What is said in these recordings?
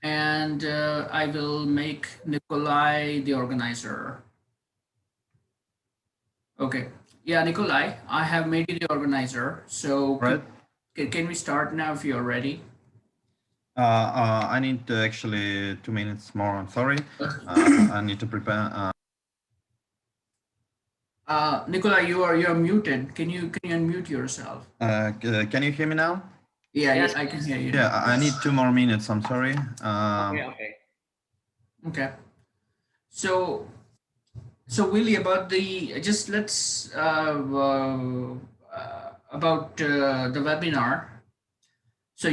and I will make Nikolai the organizer. Okay. Yeah, Nikolai, I have made you the organizer. So Right. can we start now if you're ready? I need to actually 2 minutes more. I'm sorry. I need to prepare. Nikolai, you're muted. Can you unmute yourself? Can you hear me now? Yeah, Yes. I can hear you Yeah, now. I need 2 more minutes. I'm sorry. Okay. Okay. Okay. So Willie, about the just let's about the webinar. So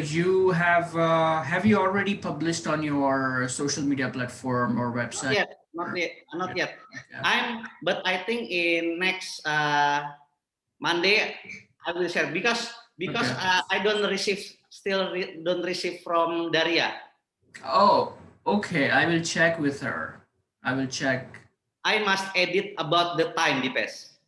have you already published on your social media platform or Not website? yet. Not yet. Not yet. Okay. But I think in next Monday I will share because Okay. I don't receive don't receive from Daria. Oh, okay. I will check with her. I will check. I must edit about the time, Dipes.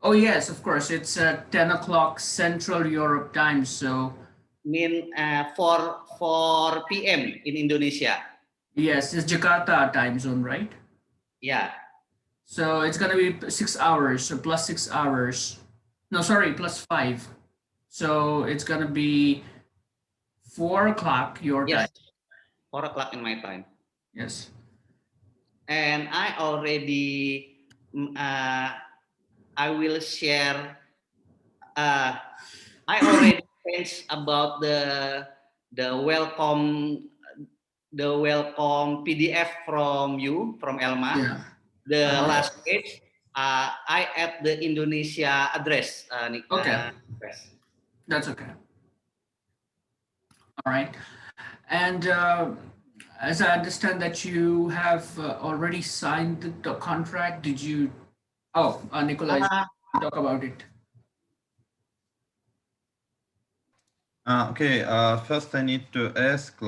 Oh yes, of course. It's 10 o'clock Central Europe time. So Mean 4 p.m. in Indonesia. yes, it's Jakarta time zone, right? Yeah. So it's gonna be 6 hours. So plus 6 hours. No, sorry, plus five. So it's gonna be 4 o'clock your time. Yes. 4 o'clock in my time. Yes. And I already I will share. I already changed about the welcome PDF from you from Elma. Yeah. The Uh-huh. last page, I add the Indonesia address. Okay. That's okay. All right. And as I understand that you have already signed the contract, did you? Oh, Nikolai, Uh, talk about it. Okay. First, I need to ask.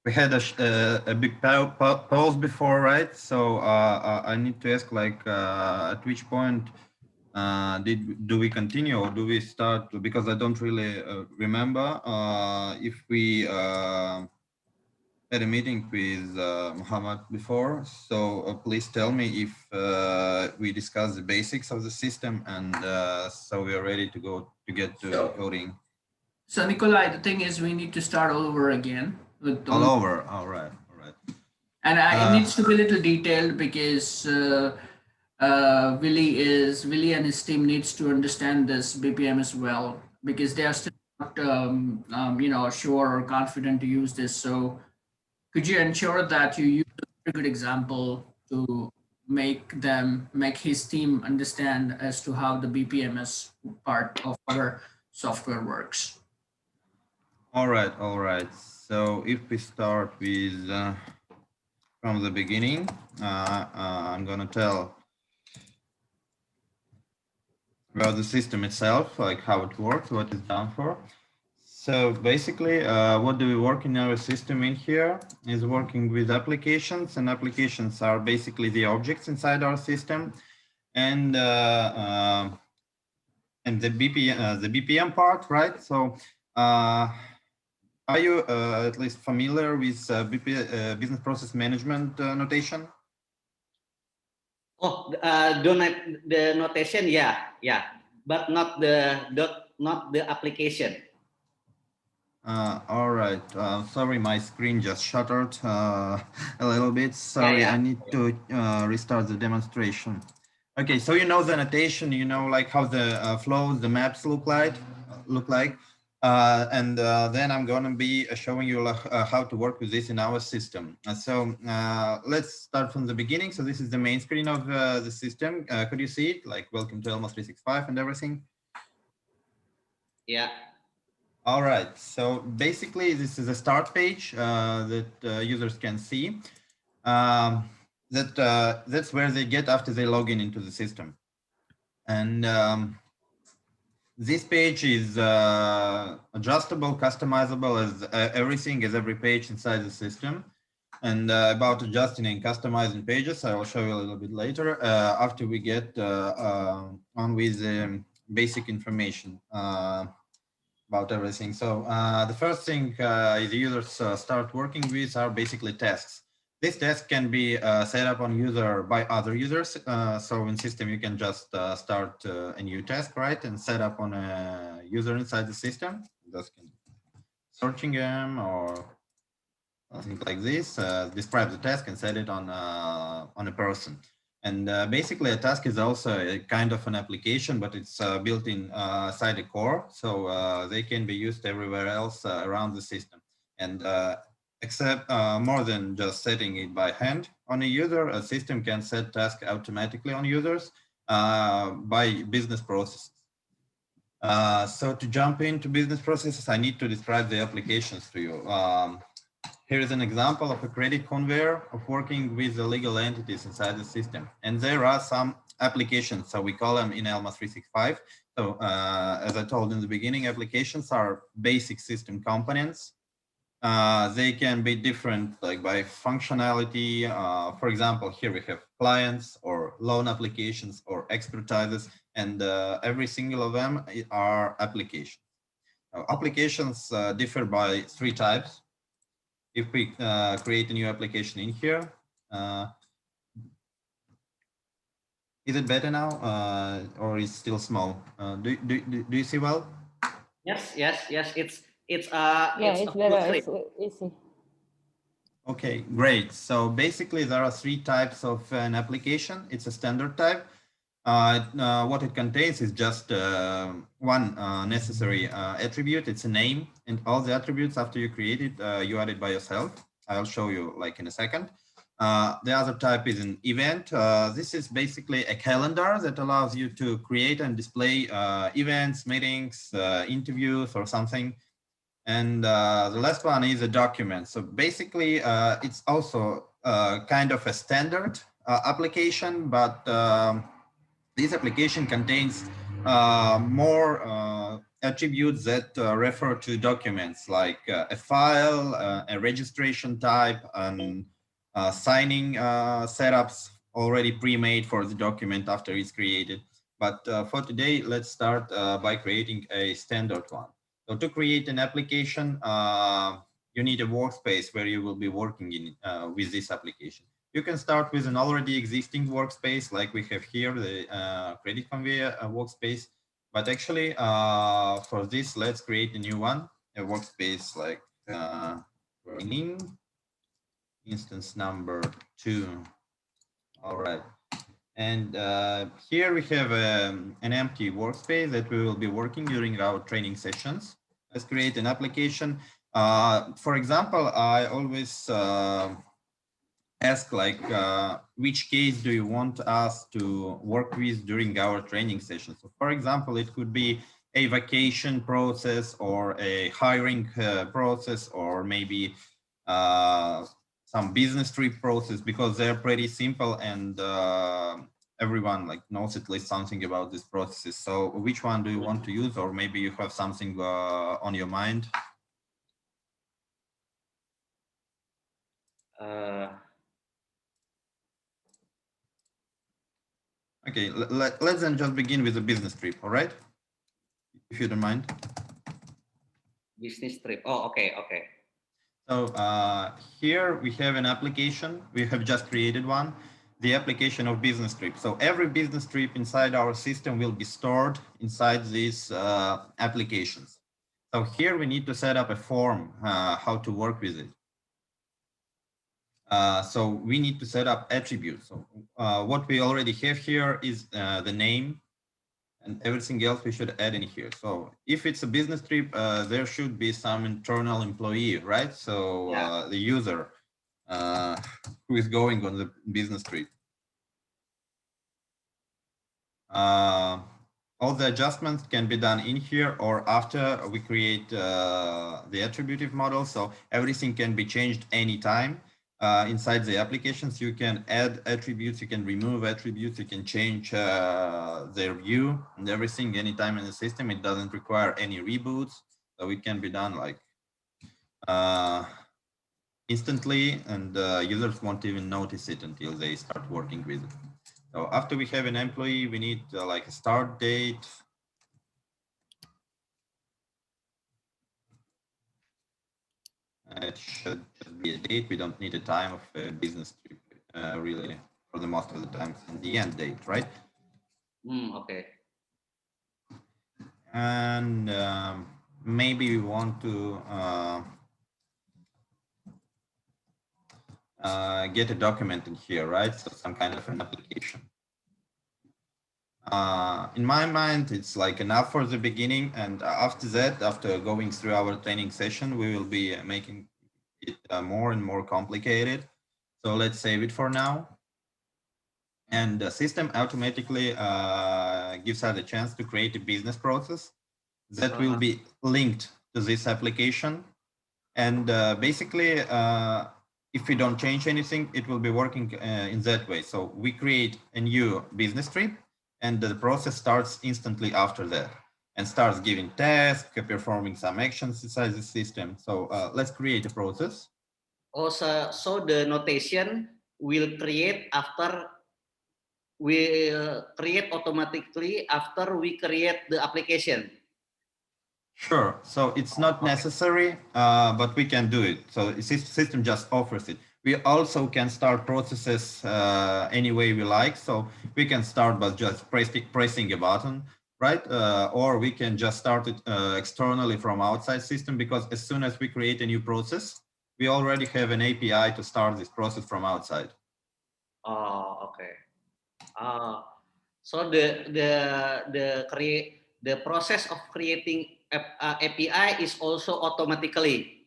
We had a big pause before, right? So I need to ask, at which point do we continue or do we start? Because I don't really remember if we had a meeting with Muhammad before. So please tell me if we discuss the basics of the system, and so we are ready to go to get to So, coding. so Nikolai, the thing is, we need to start all over again with All all, over. All right. All right. and it needs to be a little detailed because Willie and his team needs to understand this BPM as well because they are still not sure or confident to use this. So could you ensure that you use a very good example to make his team understand as to how the BPMS part of our software works? All right. All right. So if we start with from the beginning, I'm gonna tell about the system itself, like how it works, what it's done for. So basically, what do we work in our system in here is working with applications, and applications are basically the objects inside our system, and the BPM part, right? So are you at least familiar with business process management notation? Oh, the notation, yeah, but not the application. All right. Sorry, my screen just shuttered a little bit. Sorry, I need to restart the demonstration. Okay, so you know the notation, you know like how the flows, the maps look like, and then I'm going to be showing you how to work with this in our system. So let's start from the beginning. So this is the main screen of the system. Could you see it? Like welcome to Elma 365 and everything. Yeah. All right, so basically this is a start page that users can see. That's where they get after they log in into the system. And this page is adjustable, customizable as everything, as every page inside the system. And about adjusting and customizing pages, I will show you a little bit later after we get on with basic information. about everything. So the first thing the users start working with are basically tasks. This task can be set up on user by other users. So in system, you can just start a new task, right? And set up on a user inside the system. Just searching them or something like this, describe the task and set it on a person. And basically a task is also a kind of an application, but it's built inside the core. So they can be used everywhere else around the system. And except more than just setting it by hand on a user, a system can set tasks automatically on users by business processes. So to jump into business processes, I need to describe the applications to you. Here is an example of a credit conveyor of working with the legal entities inside the system. And there are some applications, so we call them in Elma 365. So as I told in the beginning, applications are basic system components. They can be different like by functionality. For example, here we have clients or loan applications or expertises, and every single of them are applications. Applications differ by 3 types. If we create a new application in here, is it better now or is still small? Do you see well? Yes, yes, yes. It's Yeah, it's it's a full better. screen. It's easy. Okay, great. So basically there are 3 types of an application. It's a standard type. What it contains is just one necessary attribute. It's a name, and all the attributes after you create it, you add it by yourself. I'll show you like in a second. The other type is an event. This is basically a calendar that allows you to create and display events, meetings, interviews, or something. And the last one is a document. So basically, it's also kind of a standard application, but this application contains more attributes that refer to documents like a file, a registration type, and signing setups already pre-made for the document after it's created. But for today, let's start by creating a standard one. So to create an application, you need a workspace where you will be working in with this application. You can start with an already existing workspace like we have here, the credit conveyor workspace. But actually, for this, let's create a new one, a workspace like training, instance number 2. All right. And here we have an empty workspace that we will be working during our training sessions. Let's create an application. For example, I always ask like, which case do you want us to work with during our training session? So for example, it could be a vacation process or a hiring process, or maybe some business trip process, because they're pretty simple and everyone like knows at least something about these processes. So which one do you want to use? Or maybe you have something on your mind? Okay, let's then just begin with the business trip, all right? If you don't mind. Business trip. Oh, okay, okay. So here we have an application. We have just created one, the application of business trip. So every business trip inside our system will be stored inside these applications. So here we need to set up a form, how to work with it. So we need to set up attributes. So what we already have here is the name, and everything else we should add in here. So if it's a business trip, there should be some internal employee, right? So Yeah. the user who is going on the business trip. All the adjustments can be done in here or after we create the attributive model. So everything can be changed anytime. Inside the applications, you can add attributes, you can remove attributes, you can change their view and everything anytime in the system. It doesn't require any reboots. So it can be done like instantly, and users won't even notice it until they start working with it. So after we have an employee, we need like a start date. it should just be a date. We don't need a time of a business trip, really, for the most of the times, in the end date, right? Okay. And maybe we want to get a document in here, right? So some kind of an application. In my mind, it's like enough for the beginning. And after that, after going through our training session, we will be making it more and more complicated. So let's save it for now. And the system automatically gives us a chance to create a business process that will be linked to this application. And basically, if we don't change anything, it will be working in that way. So we create a new business trip, and the process starts instantly after that and starts giving tasks, performing some actions inside the system. So let's create a process. Also, so the notation will create automatically after we create the application. Sure. So it's not necessary, but we can do it. So the system just offers it. We also can start processes any way we like. So we can start by just pressing a button, right? Or we can just start it externally from outside system, because as soon as we create a new process, we already have an API to start this process from outside. Oh, okay. So the process of creating API is also automatically.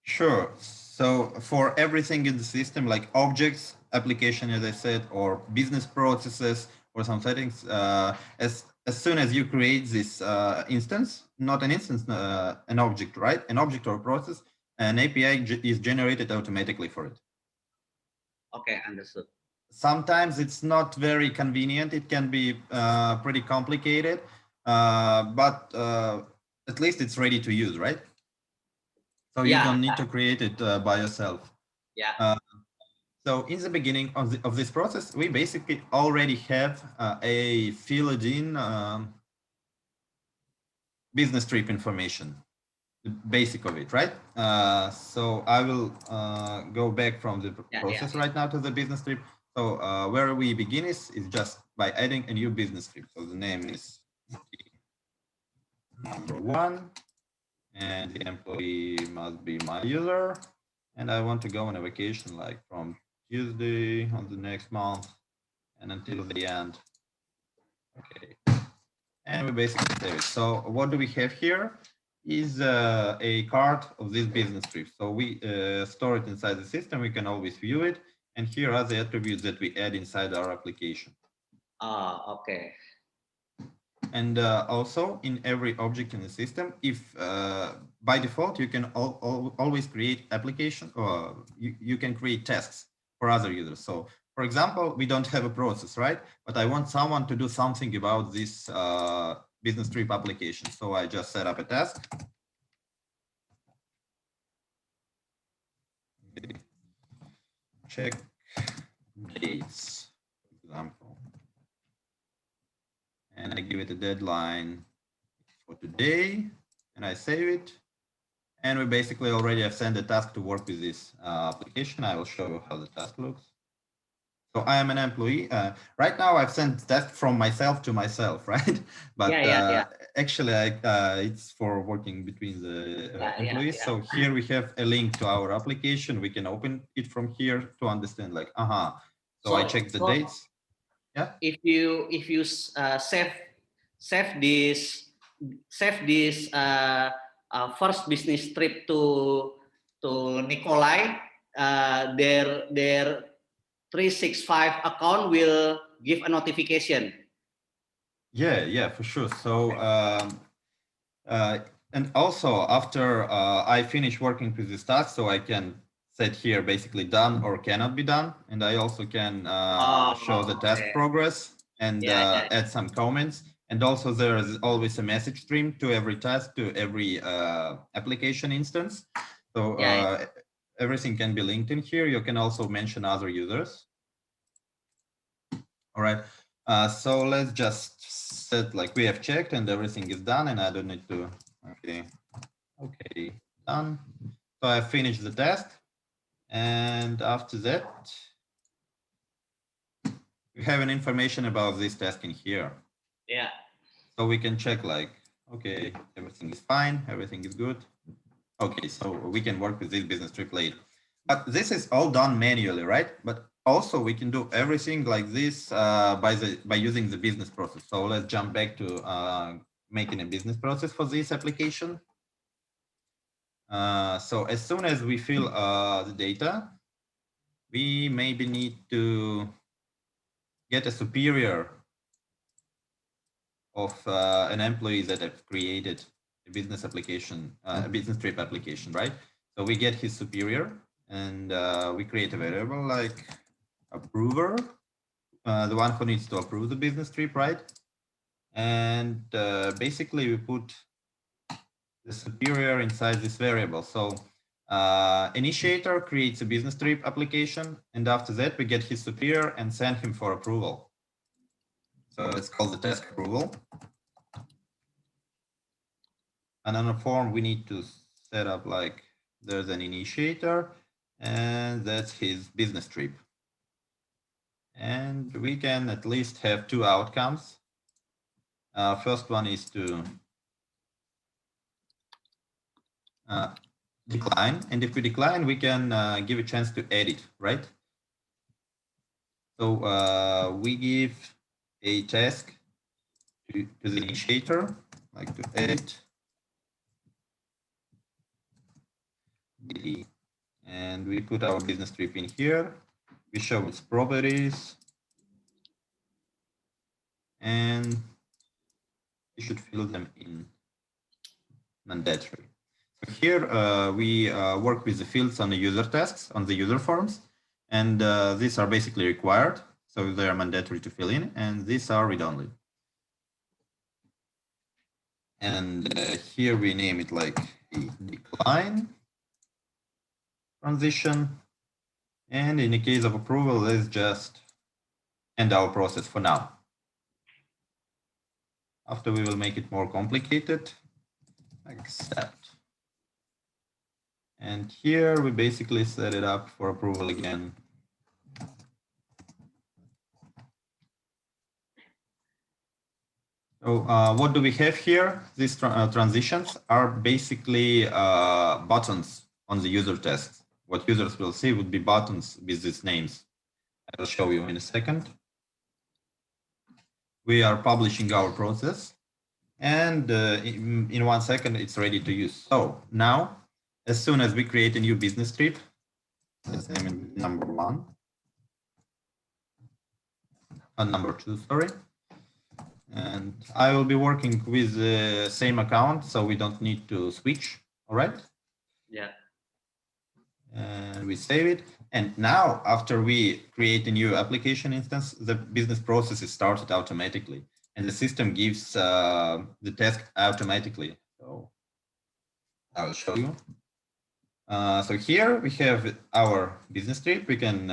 Sure. So for everything in the system, like objects, application, as I said, or business processes, or some settings, as soon as you create this instance, not an instance, an object, right? An object or process, an API is generated automatically for it. Okay, understood. Sometimes it's not very convenient. It can be pretty complicated, but at least it's ready to use, right? So you don't need to create it by yourself. Yeah. So in the beginning of this process, we basically already have a filled in business trip information, the basic of it, right? So I will go back from the process right now to the business trip. So where we begin is just by adding a new business trip. So the name is number 1, and the employee must be my user. And I want to go on a vacation like from Tuesday on the next month and until the end. Okay. And we basically save it. So what do we have here is a card of this business trip. So we store it inside the system. We can always view it. And here are the attributes that we add inside our application. Okay. And also in every object in the system, if by default, you can always create application, or you can create tasks for other users. So for example, we don't have a process, right? But I want someone to do something about this business trip application. So I just set up a task. Check dates, for example. And I give it a deadline for today, and I save it. And we basically already have sent the task to work with this application. I will show you how the task looks. So I am an employee. Right now, I've sent task from myself to myself, right? But actually, it's for working between the employees. So here we have a link to our application. We can open it from here to understand, like, So I check the dates. Yeah. If you save this first business trip to Nikolai, their 365 account will give a notification. Yeah, for sure. So and also after I finish working with this task, so I can set here basically done or cannot be done, and I also can show the task progress and add some comments. And also there is always a message stream to every task, to every application instance. So everything can be linked in here. You can also mention other users. All right. So let's just set, like, we have checked and everything is done, and I don't need to. Okay, done. So I finished the test, and after that, we have an information about this task in here. Yeah. So we can check like, okay, everything is fine, everything is good. Okay, so we can work with this business trip later. But this is all done manually, right? But also we can do everything like this by using the business process. So let's jump back to making a business process for this application. So as soon as we fill the data, we maybe need to get a superior of an employee that have created a business application, a business trip application, right? So we get his superior, and we create a variable like approver, the one who needs to approve the business trip, right? And basically we put the superior inside this variable. So initiator creates a business trip application, and after that we get his superior and send him for approval. So let's call the task approval. And on a form, we need to set up like there's an initiator, and that's his business trip. And we can at least have two outcomes. First one is to decline. And if we decline, we can give a chance to edit, right? So we give a task to the initiator, like to edit. And we put our business trip in here. We show its properties. And we should fill them in mandatory. So here we work with the fields on the user tasks, on the user forms, and these are basically required. So they are mandatory to fill in, and these are read-only. And here we name it like a decline transition. And in the case of approval, let's just end our process for now. After we will make it more complicated, accept. And here we basically set it up for approval again. So what do we have here? These transitions are basically buttons on the user test. What users will see would be buttons with these names. I'll show you in a second. We are publishing our process, and in 1 second, it's ready to use. So now, as soon as we create a new business trip, let's name it number 1, number 2, sorry. And I will be working with the same account, so we don't need to switch. All right. Yeah. And we save it. And now, after we create a new application instance, the business process is started automatically, and the system gives the task automatically. So I will show you. So here we have our business trip. We can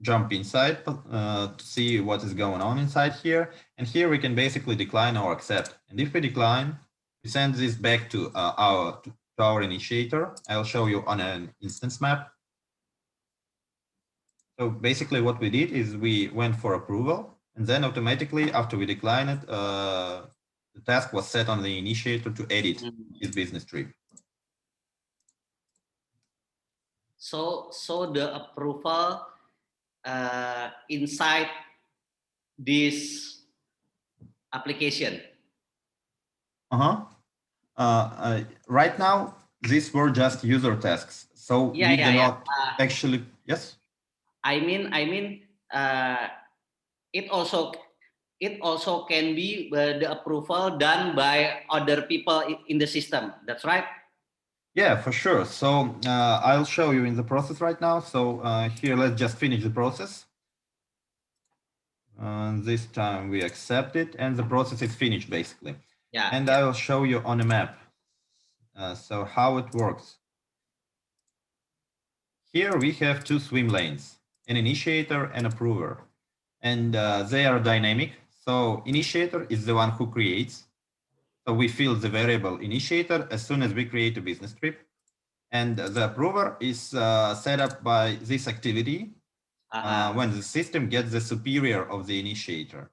jump inside to see what is going on inside here. And here we can basically decline or accept. And if we decline, we send this back to our initiator. I'll show you on an instance map. So basically what we did is we went for approval, and then automatically after we decline it, the task was set on the initiator to edit his business trip. So the approval inside this application. Right now, these were just user tasks, so we do not actually. Yes. I mean, it also can be the approval done by other people in the system. That's right. Yeah, for sure. So I'll show you in the process right now. So here, let's just finish the process. This time we accept it, and the process is finished basically. Yeah. And I will show you on a map. So how it works. Here we have two swim lanes, an initiator and approver, and they are dynamic. So initiator is the one who creates. So we fill the variable initiator as soon as we create a business trip. And the approver is set up by this activity when the system gets the superior of the initiator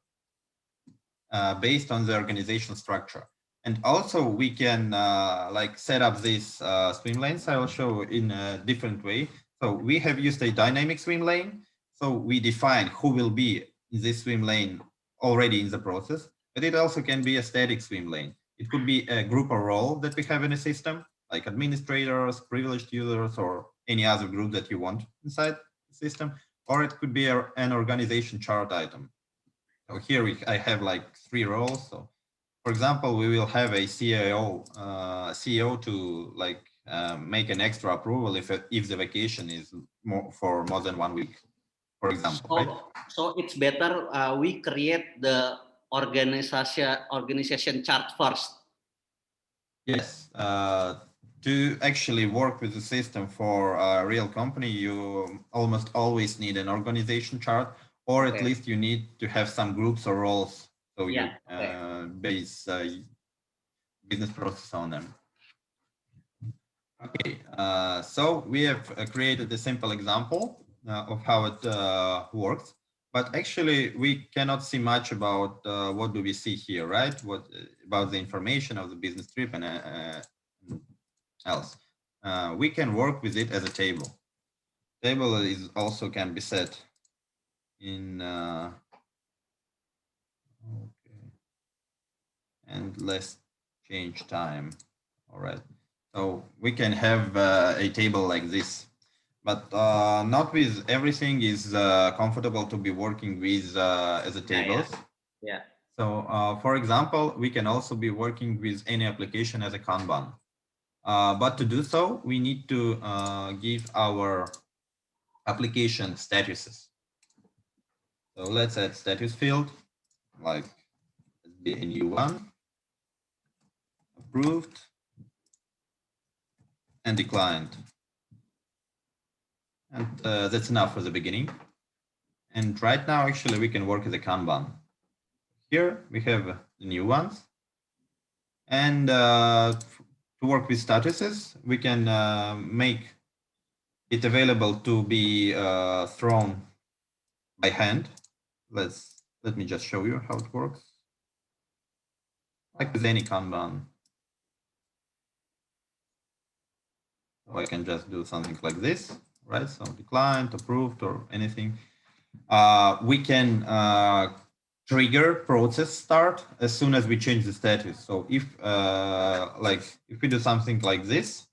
based on the organizational structure. And also we can like set up these swim lanes. I will show in a different way. So we have used a dynamic swim lane. So we define who will be in this swim lane already in the process, but it also can be a static swim lane. It could be a group or role that we have in a system, like administrators, privileged users, or any other group that you want inside the system, or it could be an organization chart item. So here I have like 3 roles. So for example, we will have a CEO to like make an extra approval if the vacation is for more than 1 week, for example, right? So it's better we create the organization chart first. Yes. To actually work with the system for a real company, you almost always need an organization chart, or at least you need to have some groups or roles. So you base business process on them. Okay, so we have created a simple example of how it works, but actually we cannot see much about what do we see here, right? What about the information of the business trip and else. We can work with it as a table. Table is also can be set in okay, and let's change time. All right. So we can have a table like this, but not with everything is comfortable to be working with as a tables. Yeah. So for example, we can also be working with any application as a Kanban. But to do so, we need to give our application statuses. So let's add status field, like be a new one, approved, and declined. And that's enough for the beginning. And right now, actually, we can work as a Kanban. Here we have the new ones. And to work with statuses, we can make it available to be thrown by hand. Let me just show you how it works. Like with any Kanban. So I can just do something like this, right? So declined, approved, or anything. We can trigger process start as soon as we change the status. So if if we do something like this,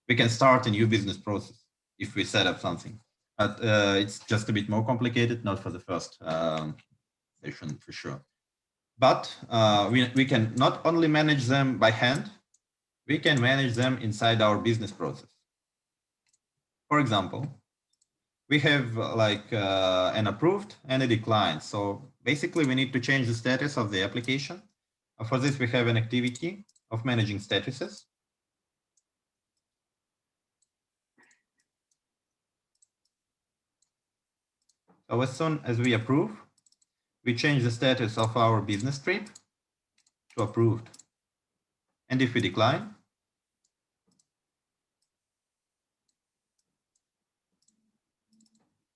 we can start a new business process if we set up something. But it's just a bit more complicated, not for the first session for sure. But we can not only manage them by hand, we can manage them inside our business process. For example, we have like an approved and a declined. So basically we need to change the status of the application. For this, we have an activity of managing statuses. So as soon as we approve, we change the status of our business trip to approved. And if we decline,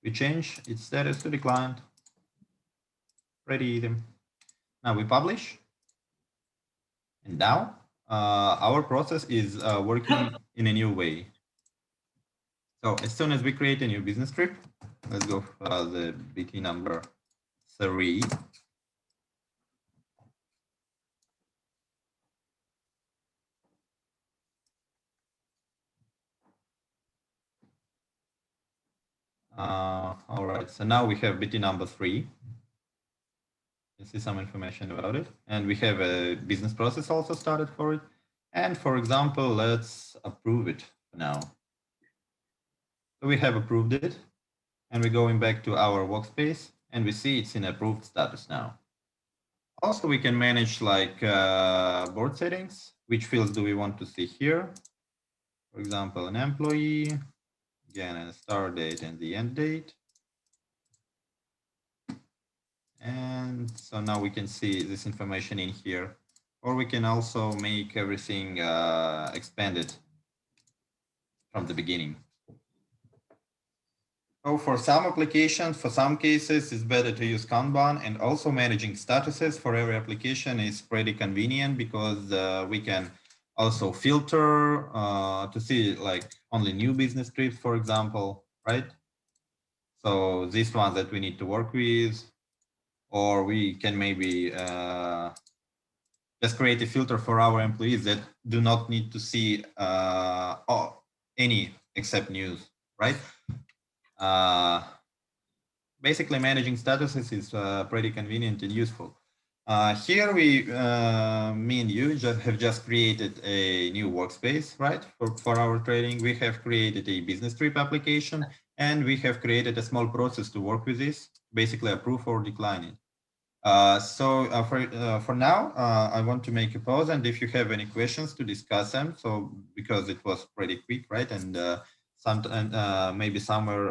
we change its status to declined. Pretty easy. Now we publish. And now our process is working in a new way. So as soon as we create a new business trip, let's go for the BT number 3. All right, so now we have BT number 3. You see some information about it. And we have a business process also started for it. And for example, let's approve it now. So we have approved it. And we're going back to our workspace. And we see it's in approved status now. Also, we can manage like board settings. Which fields do we want to see here? For example, an employee, again, a start date and the end date. And so now we can see this information in here, or we can also make everything expanded from the beginning. So for some applications, for some cases, it's better to use Kanban, and also managing statuses for every application is pretty convenient because we can also filter to see like only new business trips, for example, right? So these ones that we need to work with, or we can maybe just create a filter for our employees that do not need to see any except news, right? Basically, managing statuses is pretty convenient and useful. Here me and you have just created a new workspace, right? For our trading, we have created a business trip application, and we have created a small process to work with this, basically approve or decline it. For now, I want to make a pause, and if you have any questions to discuss them, so because it was pretty quick, right? And maybe somewhere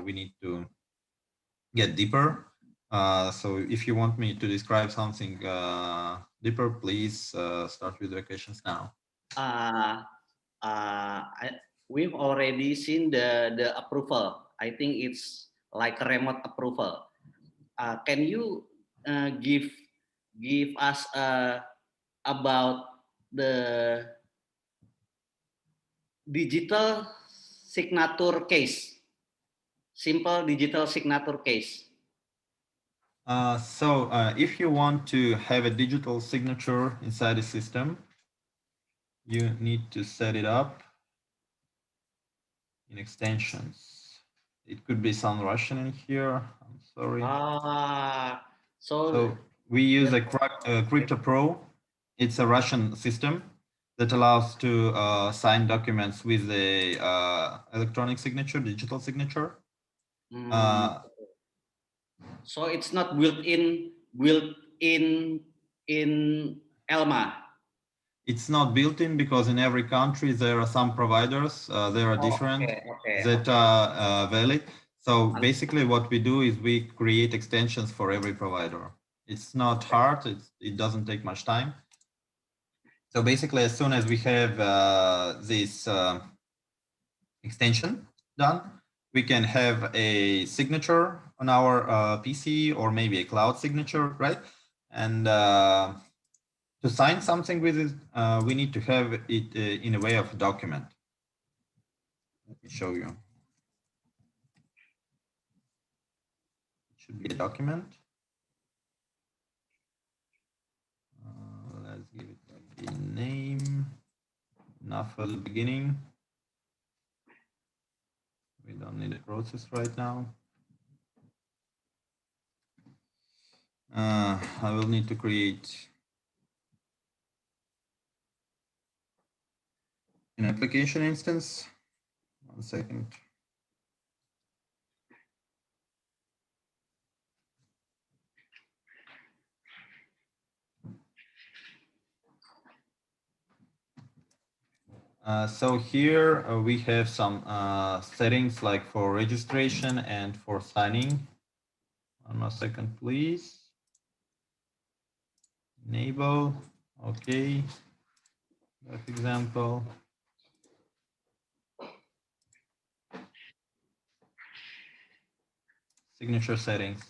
we need to get deeper. So if you want me to describe something deeper, please start with the questions now. Uh, we've already seen the approval. I think it's like a remote approval. Can you give us about the digital signature case, simple digital signature case? If you want to have a digital signature inside the system, you need to set it up in extensions. It could be some Russian in here. I'm sorry. So we use a Crypto Pro. It's a Russian system that allows to sign documents with a electronic signature, digital signature. So it's not built in Elma. It's not built in because in every country there are some providers, there are different that are valid. So basically what we do is we create extensions for every provider. It's not hard, it doesn't take much time. So basically as soon as we have this extension done, we can have a signature on our PC or maybe a cloud signature, right? And to sign something with it, we need to have it in a way of a document. Let me show you. It should be a document. Let's give it a name. Enough for the beginning. We don't need a process right now. I will need to create an application instance. 1 second. So here we have some settings like for registration and for signing. 1 more second, please. Enable, okay. That example. Signature settings.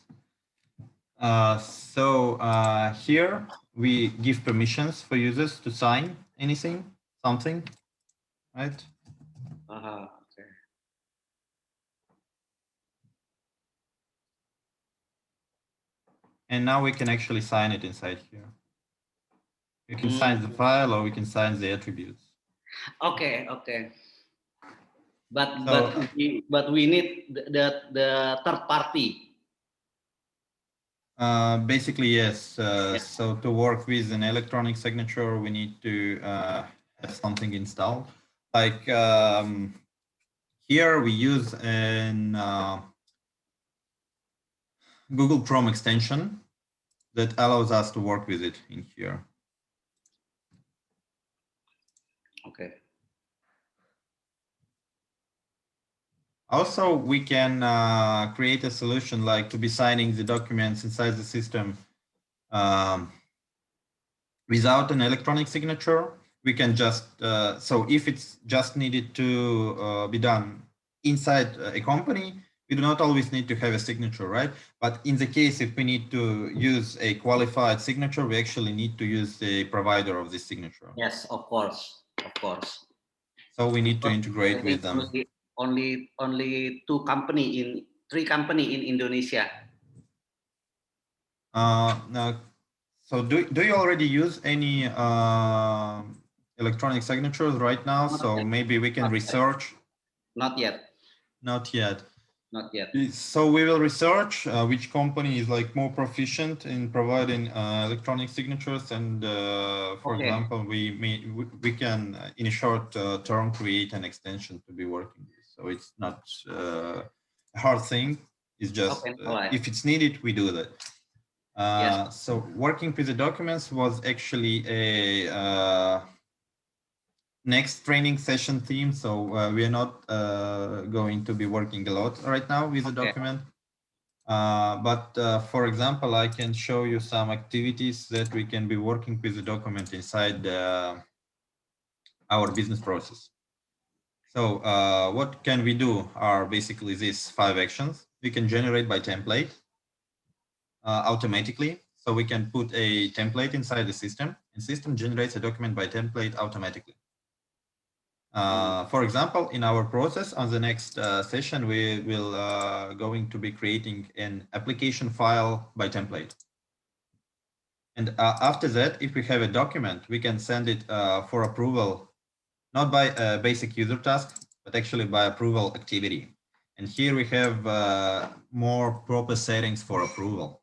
Here we give permissions for users to sign anything, something, right? Okay. And now we can actually sign it inside here. We can sign the file or we can sign the attributes. Okay. But we need the third party. Basically, yes. So to work with an electronic signature, we need to have something installed. Like here we use an Google Chrome extension that allows us to work with it in here. Okay. Also, we can create a solution like to be signing the documents inside the system without an electronic signature. we can just, so if it's just needed to be done inside a company, we do not always need to have a signature, right? But in the case if we need to use a qualified signature, we actually need to use the provider of this signature. Yes, of course, of course. So we need to But integrate I think with them. only three company in Indonesia. Now, so do you already use any electronic signatures right now? Not So yet. maybe we can Not yet. research. Not yet. Not yet. Not yet. So we will research which company is like more proficient in providing electronic signatures, and for Okay. example, we can in a short term create an extension to be working with. So it's not a hard thing. It's just Okay, all right. if it's needed, we do that. Yes. So working with the documents was actually a next training session theme. So we are not going to be working a lot right now with the Okay. document. But for example, I can show you some activities that we can be working with the document inside our business process. So what can we do are basically these 5 actions. We can generate by template automatically. So we can put a template inside the system, and system generates a document by template automatically. For example, in our process on the next session, we will going to be creating an application file by template. And after that, if we have a document, we can send it for approval, not by a basic user task, but actually by approval activity. And here we have more proper settings for approval.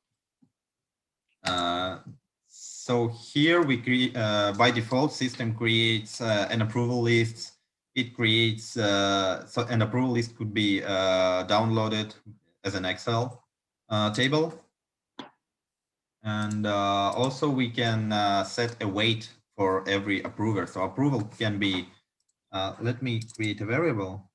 So here we create, by default, system creates an approval list. It creates, so an approval list could be downloaded as an Excel table. And also we can set a weight for every approver. So approval can be, let me create a variable.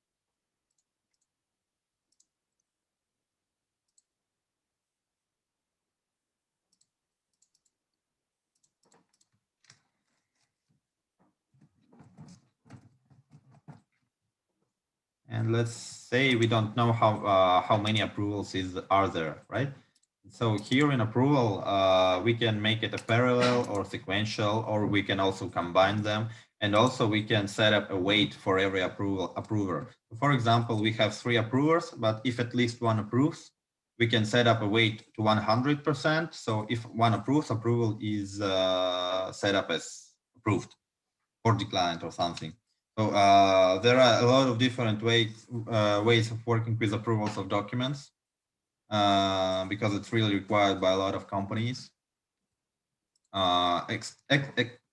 And let's say we don't know how many approvals are there, right? So here in approval, we can make it a parallel or sequential, or we can also combine them. And also we can set up a weight for every approver. For example, we have 3 approvers, but if at least one approves, we can set up a weight to 100%. So if one approves, approval is set up as approved or declined or something. So there are a lot of different ways of working with approvals of documents. Because it's really required by a lot of companies.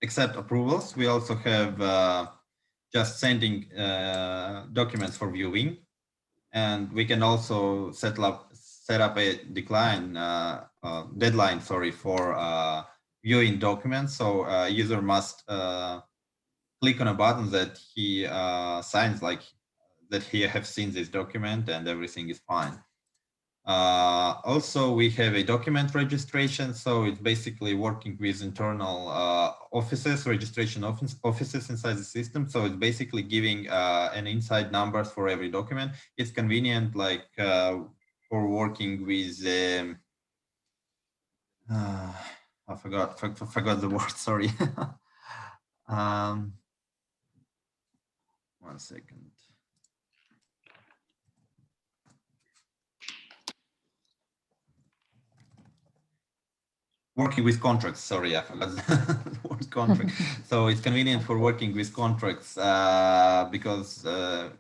Except approvals, we also have just sending documents for viewing, and we can also set up a deadline, sorry, for viewing documents. So user must click on a button that he signs, like that he has seen this document and everything is fine. Also, we have a document registration. So it's basically working with internal offices, registration offices inside the system. So it's basically giving an inside numbers for every document. It's convenient, like for working with, I forgot the word, sorry. 1 second. Working with contracts, sorry, I forgot the word contract. So it's convenient for working with contracts because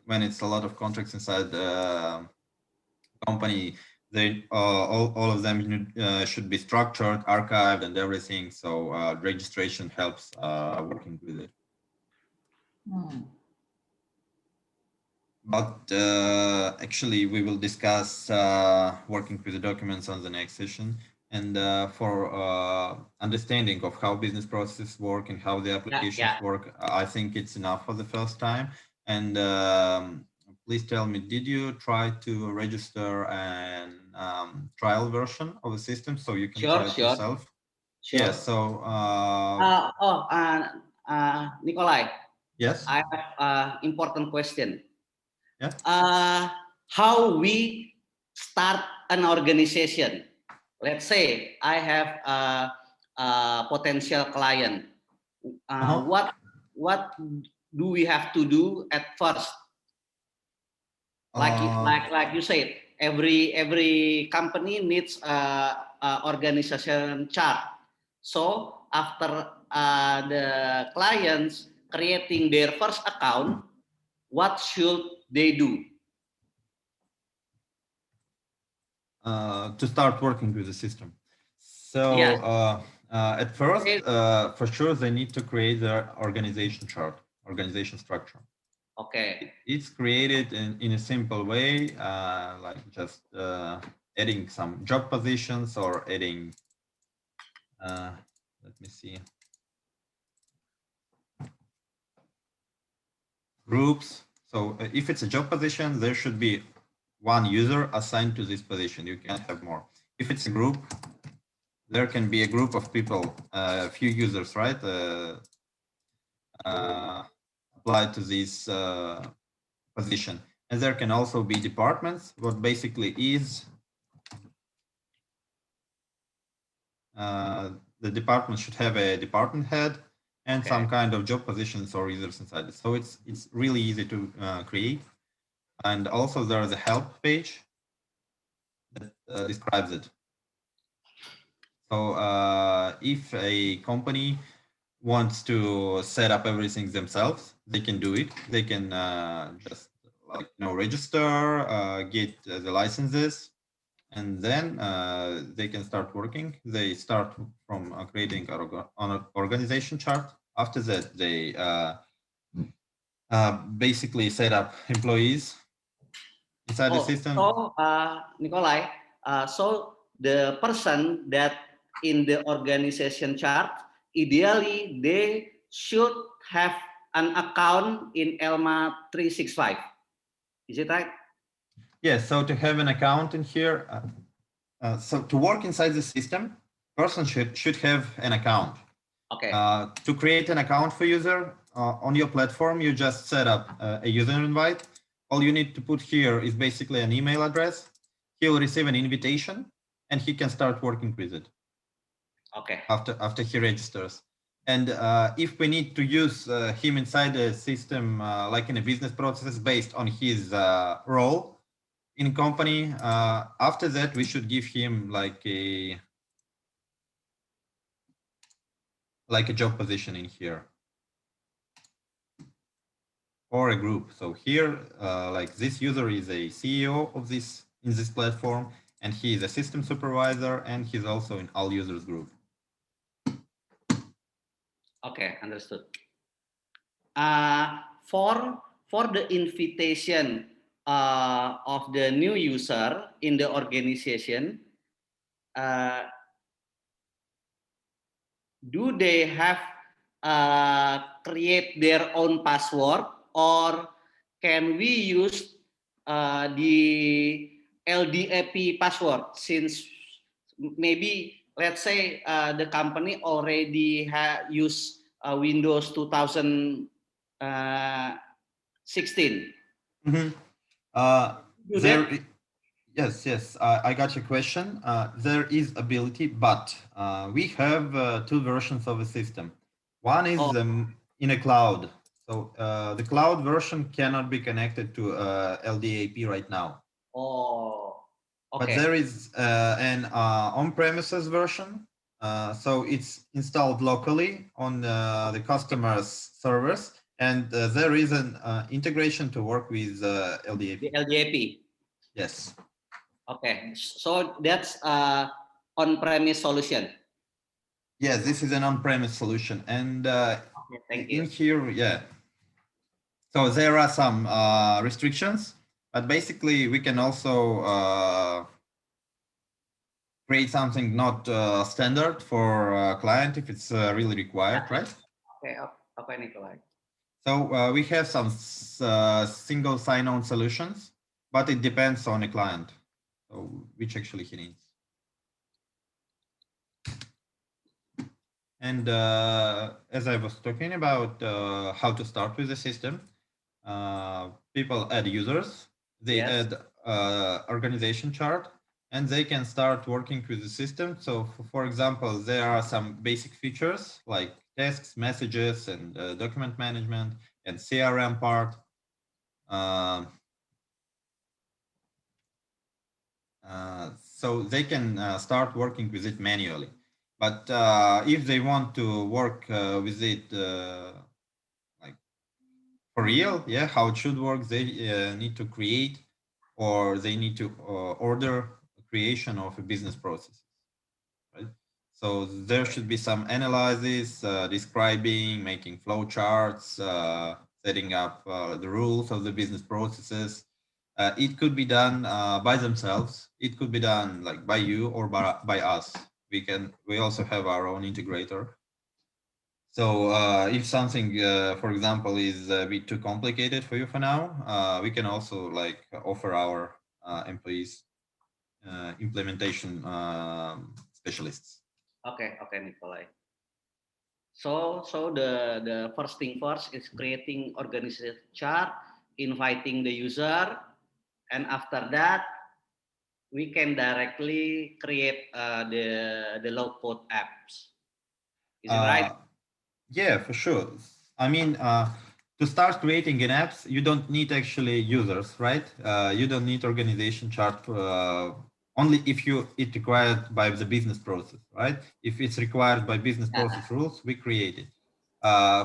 when it's a lot of contracts inside the company, they all of them should be structured, archived, and everything. So registration helps working with it. But actually, we will discuss working with the documents on the next session. And for understanding of how business processes work and how the applications work, I think it's enough for the first time. And please tell me, did you try to register an trial version of the system so you can try it yourself? Sure. Yeah, so Nikolai, Yes. I have an important question. Yeah. How we start an organization? Let's say I have a potential client. What do we have to do at first? Like you said, every company needs a organization chart. So after the clients creating their first account, what should they do? To start working with the system. So Yes. at first, for sure, they need to create their organization chart, organization structure. Okay. It's created in a simple way, like just adding some job positions or adding, let me see, groups. So if it's a job position, there should be one user assigned to this position. You can't have more. If it's a group, there can be a group of people, a few users, right? Applied to this position. And there can also be departments, what basically is the department should have a department head and some kind of job positions or users inside it. So it's really easy to create. And also there is a help page that describes it. So if a company wants to set up everything themselves, they can do it. They can just register, get the licenses, and then they can start working. They start from creating an organization chart. After that, they basically set up employees inside the system. So, Nikolai, so the person that in the organization chart, ideally they should have an account in Elma 365. Is it right? Yes, so to have an account in here, so to work inside the system, person should have an account. Okay. To create an account for user on your platform, you just set up a user invite. All you need to put here is basically an email address. He'll receive an invitation and he can start working with it. Okay. After he registers. And if we need to use him inside the system, like in a business process based on his role in company, after that, we should give him like a job position in here or a group. So here, like this user is a CEO of this in this platform, and he is a system supervisor, and he's also in all users group. Okay, understood. For the invitation of the new user in the organization, do they have create their own password, or can we use the LDAP password, since maybe let's say the company already use Windows 2016. Mm-hmm. Yes, I got your question. There is ability, but we have two versions of the system. One is in a cloud. So the cloud version cannot be connected to LDAP right now. Oh, okay. But there is an on-premises version. So it's installed locally on the customer's servers. And there is an integration to work with LDAP. The LDAP. Yes. Okay, so that's on-premise solution. Yes, this is an on-premise solution, and in here, yeah. So there are some restrictions, but basically we can also create something not standard for a client if it's really required, right? Okay, Nikolai. So we have some single sign-on solutions, but it depends on the client, so which actually he needs. And as I was talking about how to start with the system, people add users, they Yes. add organization chart, and they can start working with the system. So for example, there are some basic features like tasks, messages, and document management and CRM part. Um, so they can start working with it manually. But if they want to work with it like for real, yeah, how it should work, they need to create or they need to order creation of a business process, right? So there should be some analysis, describing, making flow charts, setting up the rules of the business processes. It could be done by themselves. It could be done like by you or by us. We also have our own integrator. So if something, for example, is a bit too complicated for you for now, we can also like offer our employees implementation specialists. Okay, okay, Nikolai. So the first thing first is creating organization chart, inviting the user, and after that we can directly create the low code apps. Is it right? Yeah, for sure. I mean, to start creating an apps, you don't need actually users, right? You don't need organization chart only if it required by the business process, right? If it's required by business Yeah. process rules, we create it.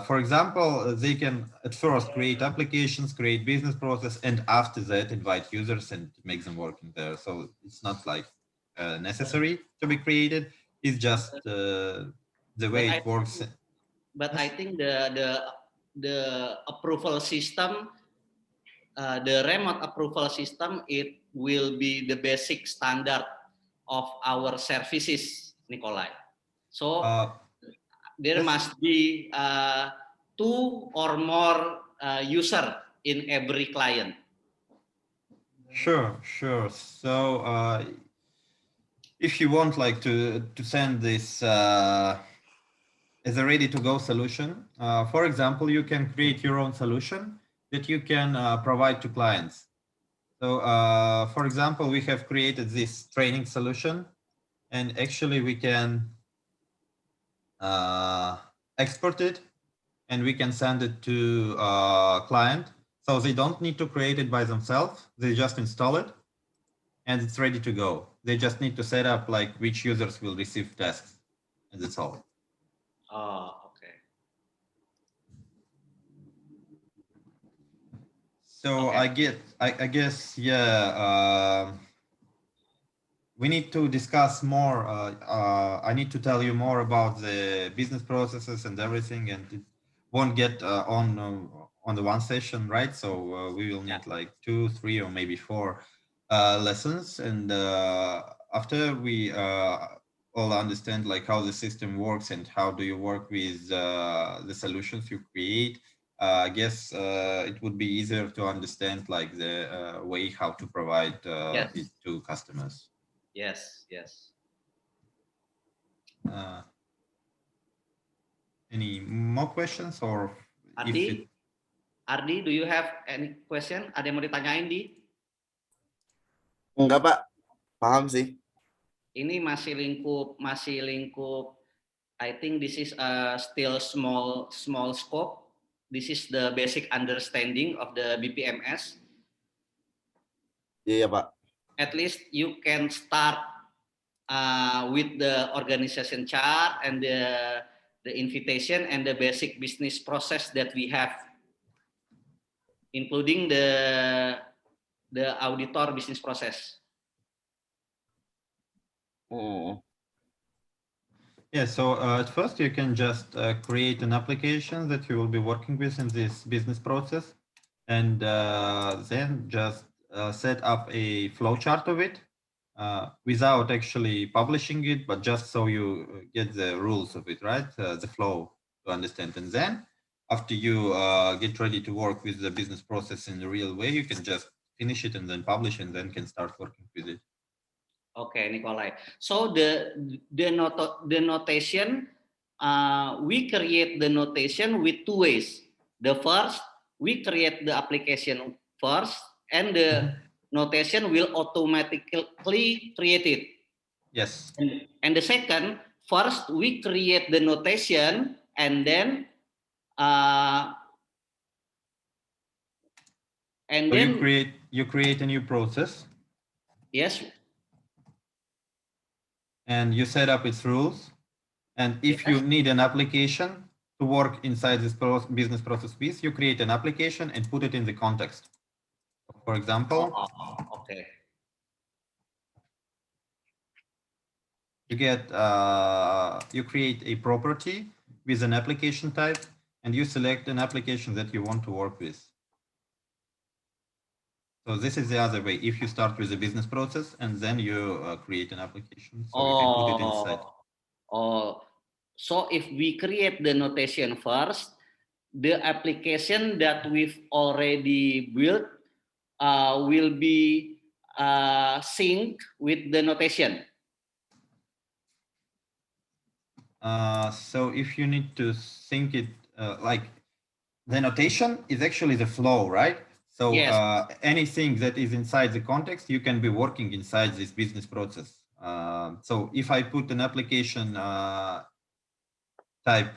For example, they can at first create applications, create business process, and after that invite users and make them working there. So it's not like necessary to be created. It's just the But way I it works. but I Yes. think the approval system, the remote approval system, it will be the basic standard of our services, Nikolai. So Uh, there yes, must be two or more user in every client. sure, sure. So if you want like to send this as a ready-to-go solution, for example, you can create your own solution that you can provide to clients. So for example, we have created this training solution, and actually we can uh, export it and we can send it to a client. So they don't need to create it by themselves. They just install it and it's ready to go. They just need to set up like which users will receive tasks, and that's all. Oh, okay. So Okay. I guess, yeah, we need to discuss more. I need to tell you more about the business processes and everything, and it won't get on the one session, right? So we will Yeah. need like 2, 3, or maybe 4 lessons, and after we all understand like how the system works and how do you work with the solutions you create. I guess it would be easier to understand like the way how to provide Yes. it to customers. Yes. Yes. Uh, any more questions or if it Ardi, Ardi, do you have any question? Ada yang mau ditanyain di? Enggak, Pak. Paham sih. Ini masih lingkup. I think this is still small scope. This is the basic understanding of the BPMS. Iya, Pak. At least you can start with the organization chart and the invitation and the basic business process that we have, including the auditor business process. yeah, so at first you can just create an application that you will be working with in this business process, and then just set up a flowchart of it without actually publishing it, but just so you get the rules of it, right? The flow to understand. And then after you get ready to work with the business process in the real way, you can just finish it and then publish and then can start working with it. Okay, Nikolai. So the notation we create the notation with two ways. The first, we create the application first, and the notation will automatically create it. Yes. And the second, first we create the notation, and then uh, So you create a new process yes, and you set up its rules. And if you yes. need an application to work inside this business process piece, you create an application and put it in the context. For example, Okay. you create a property with an application type, and you select an application that you want to work with. So this is the other way. If you start with a business process and then you create an application, so you can put it inside. Oh, so if we create the notation first, the application that we've already built will be synced with the notation. So if you need to sync it, like the notation is actually the flow, right? So Yes. anything that is inside the context, you can be working inside this business process. So if I put an application type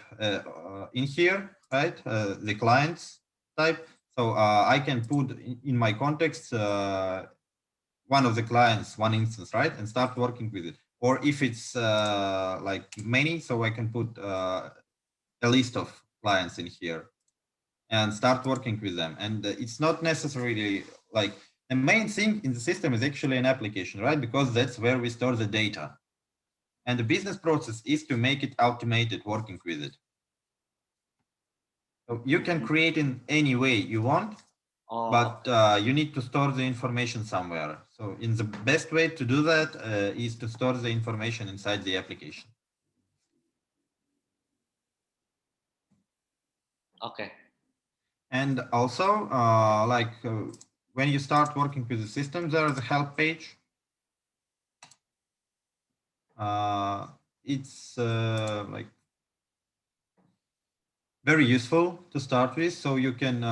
in here, right, the clients type, so I can put in my context one of the clients, one instance, right, and start working with it. Or if it's like many, so I can put a list of clients in here and start working with them. And it's not necessarily like the main thing in the system is actually an application, right? Because that's where we store the data. And the business process is to make it automated working with it. So you can create in any way you want, but you need to store the information somewhere. So in the best way to do that is to store the information inside the application. Okay. And also, when you start working with the system, there is a help page. It's like very useful to start with, so you can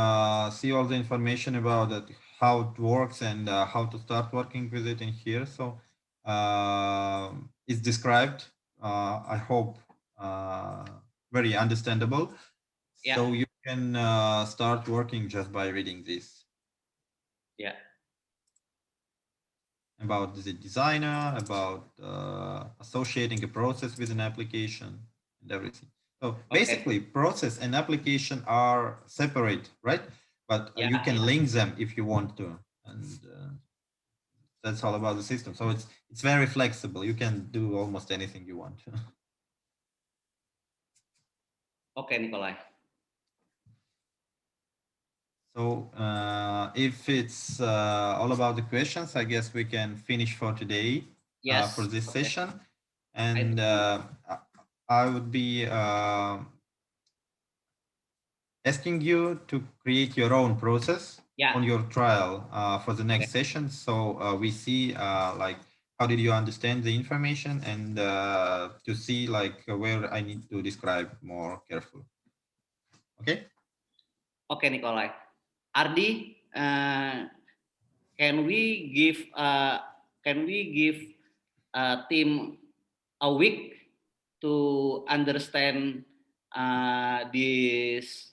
see all the information about it, how it works and how to start working with it in here. So it's described, I hope, very understandable. Yeah. So you can start working just by reading this. Yeah. About the designer, about associating a process with an application and everything. So basically, process and application are separate, right? But you can link them if you want to, and that's all about the system. So it's very flexible. You can do almost anything you want. Okay, Nikolai. So if it's all about the questions, I guess we can finish for today. Yes. For this session. And I would be asking you to create your own process on your trial for the next session. So we see like how did you understand the information, and to see like where I need to describe more carefully. Okay. Okay, Nikolai. Ardi, can we give team a week to understand this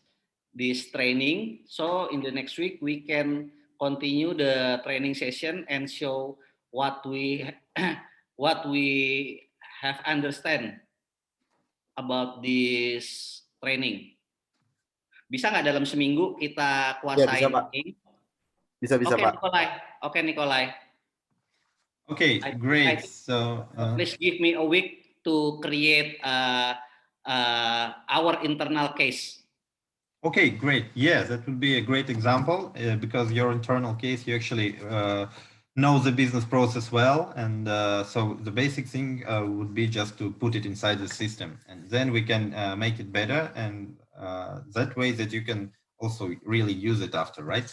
training? So in the next week we can continue the training session and show what we what we have understand about this training. Bisa nggak dalam seminggu kita kuasain bisa, Pak. ini? Bisa, Oke, Pak. Nikolai. Oke, Nikolai. Okay, great. So please give me a week to create our internal case. Okay, great. Yeah, that would be a great example because your internal case, you actually know the business process well. And so the basic thing would be just to put it inside the system, and then we can make it better. And that way that you can also really use it after, right?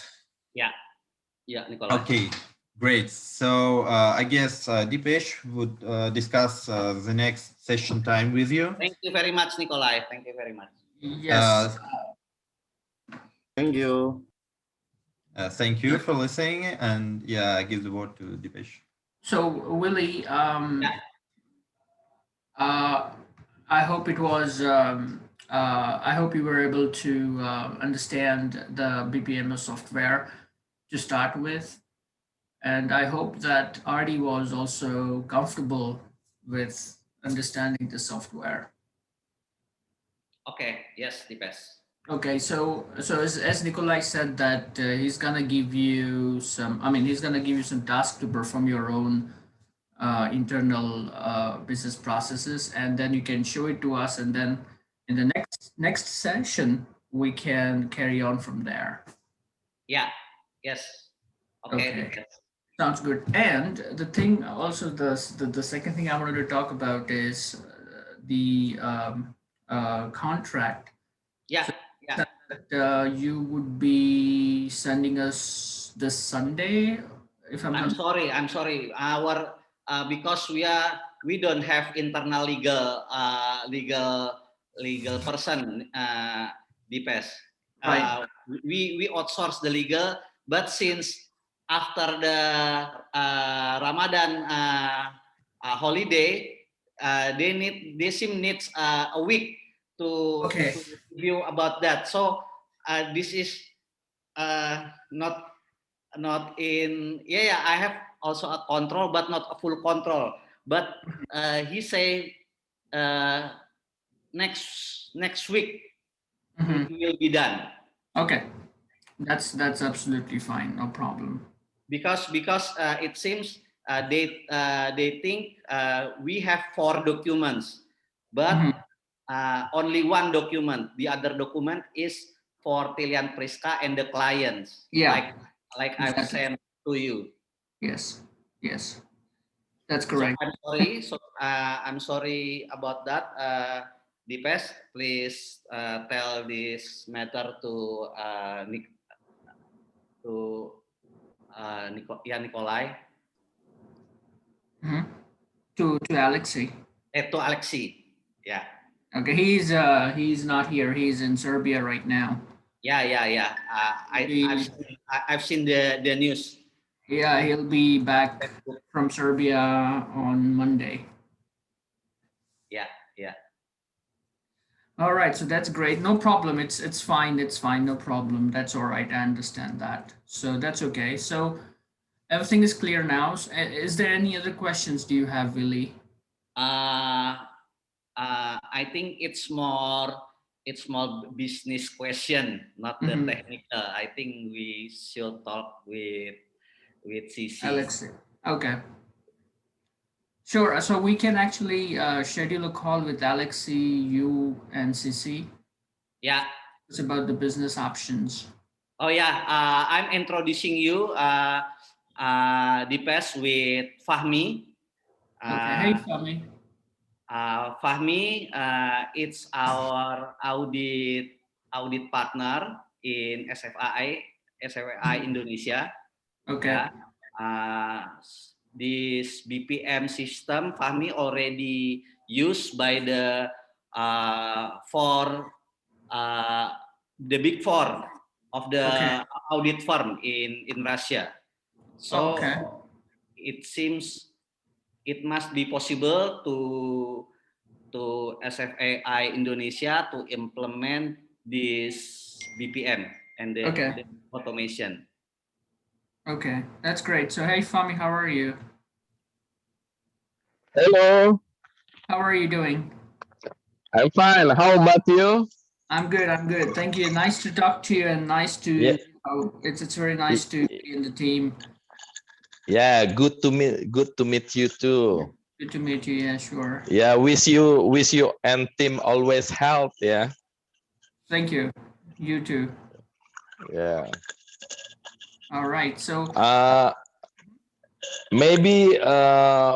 Yeah. Yeah, Nikolai. Okay, Great. So I guess Dipesh would discuss the next session time with you. Thank you very much, Nikolai. Thank you very much. Yes. Thank you. Thank you for listening, and yeah, I give the word to Dipesh. So, Willie, Yeah. uh, I hope it was. I hope you were able to understand the BPMS software to start with, and I hope that Artie was also comfortable with understanding the software. Okay. Yes, the best. Okay, so as Nikolai said that he's gonna give you some. I mean, he's gonna give you some tasks to perform your own internal business processes, and then you can show it to us, and then in the next session we can carry on from there. Yeah. Yes. Okay, the Okay, best. sounds good. And the thing also, the second thing I wanted to talk about is the contract. Yeah. So Yeah. that you would be sending us this Sunday, if I'm I'm not. sorry. I'm sorry. Our because we don't have internal legal person di PES. Right. We outsource the legal, but since after the Ramadan holiday, they seem needs a week Okay. to review about that. So this is not in I have also a control but not a full control, but he say uh, next week Mhm. it will be done Okay. That's absolutely fine. No problem. because it seems they think we have 4 documents, but Mhm. only one document. The other document is for Tilian Priska and the clients, Yeah, like I've exactly. sent to you. Yes. Yes. That's So correct. I'm sorry. So I'm sorry about that. Dipes, please tell this matter to to Nikolai, Mhm. To Alexei. to Alexi. Yeah, Okay, he's not here. He's in Serbia right now. yeah. He, I've seen the news. yeah, he'll be back from Serbia on Monday. Yeah, yeah. All right, so that's great. No problem. It's fine. It's fine. No problem. That's all right. I understand that. So that's okay. So everything is clear now. Is there any other questions do you have, Willie? Uh, I think it's more business question, not the Mm-hmm. technical. I think we should talk with CC. Alexei. Okay. Sure. So we can actually schedule a call with Alexei, you, and CC. Yeah. It's about the business options. Oh yeah. I'm introducing you the best with Fahmi. Okay. Hey, Uh, Fami. Fahmi, it's our audit partner in SFI Indonesia. Okay. Yeah. This BPM system Fahmi already used by for uh, the big four of the Okay. audit firm in Russia. So Okay. it seems it must be possible to SFAI Indonesia to implement this BPM and Okay. the automation. Okay. That's great. So, hey, Fami, how are you? Hello, How are you doing? I'm fine. How about you? I'm good. I'm good. Thank you. Nice to talk to you, and nice Yeah, to. It's very nice to be in the team. yeah. Good to meet you too. Good to meet you. Yeah, sure. Yeah, wish you and team always health. Yeah, Thank you. You too. yeah. All right. So, Uh, maybe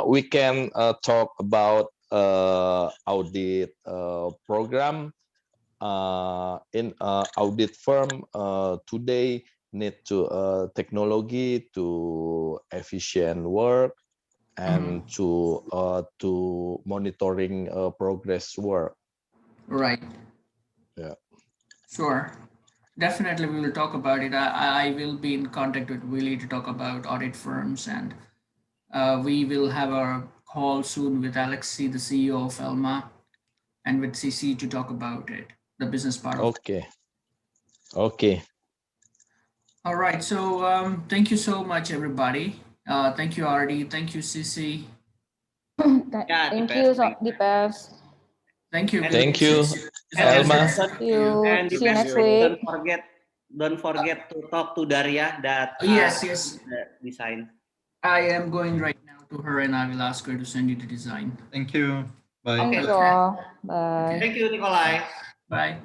we can talk about audit program in audit firm today. need to technology to efficient work and to monitoring progress work. Right. Yeah. Sure. Definitely, we will talk about it. I will be in contact with Willie to talk about audit firms, and we will have a call soon with Alexi, the CEO of Elma, and with CC to talk about it, the business part of it. Okay. Okay. All right. So thank you so much, everybody. Thank you, Artie. Thank you, CC. Yeah, Thank Dipesh, you, thank you. Dipesh. Thank you, And Willie. Thank you, and Elma. See you. and See you Dipesh, next you. week. don't forget to talk to Daria that Yes, yes. the design. I am going right now to her, and I will ask her to send you the design. Thank you. Bye. Okay. Thank you all. Bye. Thank you, Nikolai. Bye.